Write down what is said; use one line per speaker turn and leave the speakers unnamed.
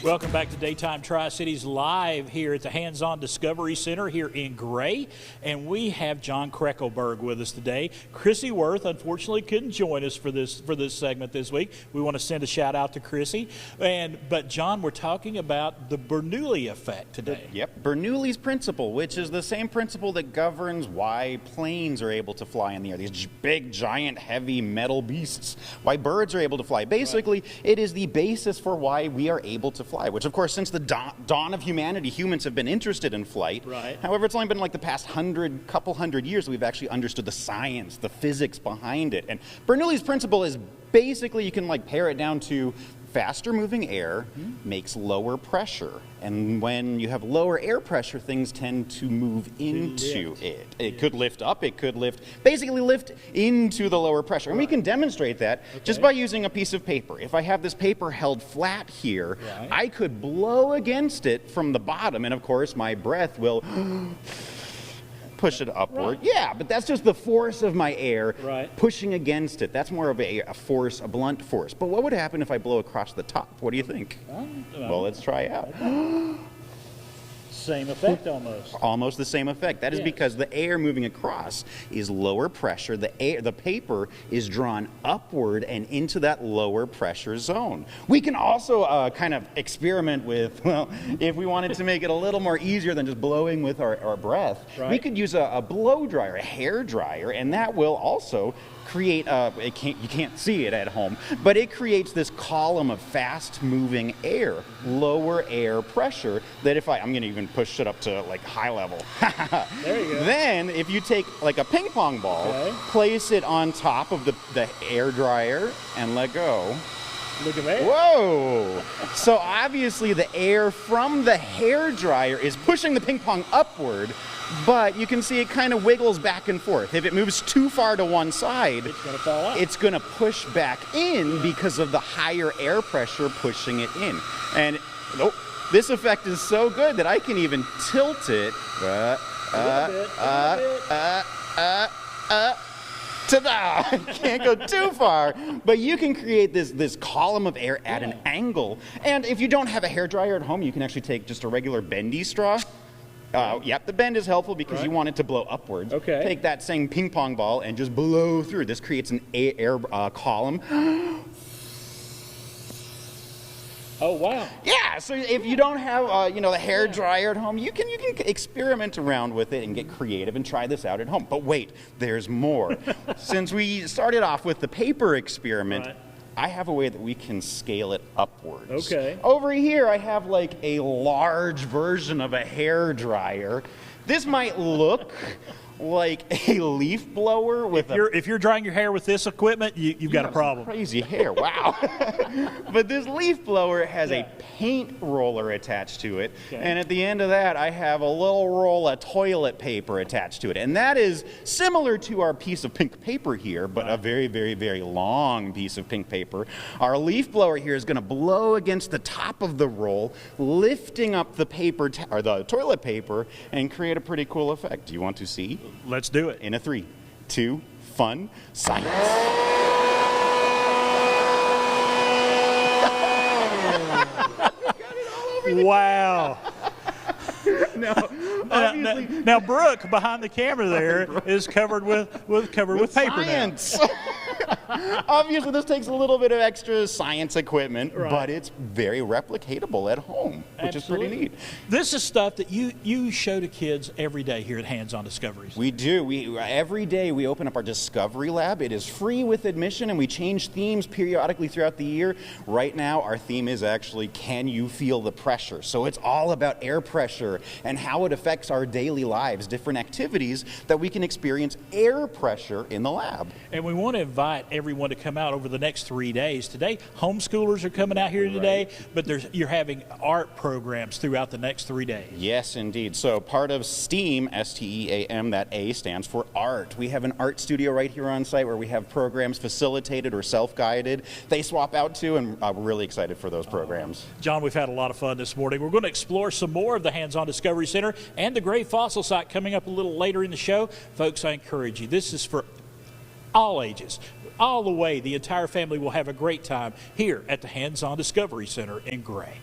Welcome back to Daytime Tri-Cities live here at the Hands-On Discovery Center here in Gray. And we have John Krekelberg with us today. Chrissy Worth unfortunately couldn't join us for this segment this week. We want to send a shout out to Chrissy. But John, we're talking about the Bernoulli effect today.
Yep, Bernoulli's principle, which is the same principle that governs why planes are able to fly in the air. These big, giant, heavy metal beasts. Why birds are able to fly. Basically, it is the basis for why we are able to fly, which of course since the dawn of humanity, humans have been interested in flight.
Right.
However, it's only been like the past couple hundred years that we've actually understood the science, the physics behind it. And Bernoulli's principle is basically, you can like pare it down to faster moving air makes lower pressure. And when you have lower air pressure, things tend to move into it. It could lift up, it could basically lift into the lower pressure. And we can demonstrate that just by using a piece of paper. If I have this paper held flat here, I could blow against it from the bottom, and of course my breath will push it upward. Yeah, but that's just the force of my air pushing against it. That's more of a force, a blunt force. But what would happen if I blow across the top? What do you think? Well, let's try out.
Same effect almost.
Almost the same effect. That is because the air moving across is lower pressure. The paper is drawn upward and into that lower pressure zone. We can also kind of experiment with, well, if we wanted to make it a little more easier than just blowing with our breath, we could use a blow dryer, a hair dryer, and that will also create you can't see it at home, but it creates this column of fast moving air, lower air pressure, that if I'm going to even push it up to like high level.
There you go.
Then if you take like a ping pong ball, place it on top of the air dryer and let go.
Look at that.
Whoa! So obviously the air from the hair dryer is pushing the ping pong upward, but you can see it kind of wiggles back and forth. If it moves too far to one side,
it's going to fall out.
It's going to push back in because of the higher air pressure pushing it in. And this effect is so good that I can even tilt it. Ta-da! Can't go too far, but you can create this column of air at an angle. And if you don't have a hairdryer at home, you can actually take just a regular bendy straw. Yep, the bend is helpful because you want it to blow upwards. Take that same ping pong ball and just blow through. This creates an air column.
Oh, wow.
Yeah, so if you don't have the hair dryer at home, you can experiment around with it and get creative and try this out at home. But wait, there's more. Since we started off with the paper experiment, I have a way that we can scale it upwards. Over here, I have like a large version of a hair dryer. This might look like a leaf blower with
if you're drying your hair with this equipment, you've got a problem.
Crazy hair, wow. But this leaf blower has a paint roller attached to it, and at the end of that I have a little roll of toilet paper attached to it, and that is similar to our piece of pink paper here, but a very, very, very long piece of pink paper. Our leaf blower here is going to blow against the top of the roll, lifting up the paper or the toilet paper, and create a pretty cool effect. Do you want to see?
Let's do it.
In a 3, 2, fun, science.
Wow.
Now,
Brooke behind the camera there is covered with paper
science. Obviously, this takes a little bit of extra science equipment, but it's very replicatable at home, which is pretty neat.
This is stuff that you show to kids every day here at Hands-On Discoveries.
We do. Every day we open up our Discovery Lab. It is free with admission, and we change themes periodically throughout the year. Right now, our theme is actually, can you feel the pressure? So it's all about air pressure and how it affects our daily lives, different activities that we can experience air pressure in the lab.
And we want to invite everyone to come out over the next 3 days. Today, homeschoolers are coming out here today, but you're having art programs throughout the next 3 days.
Yes, indeed. So part of STEAM, S-T-E-A-M, that A stands for art. We have an art studio right here on site where we have programs facilitated or self-guided. They swap out to, and we're really excited for those programs.
John, we've had a lot of fun this morning. We're going to explore some more of the Hands-On Discovery Center and the Gray Fossil Site coming up a little later in the show. Folks, I encourage you. This is for all ages. All the way, the entire family will have a great time here at the Hands-On Discovery Center in Gray.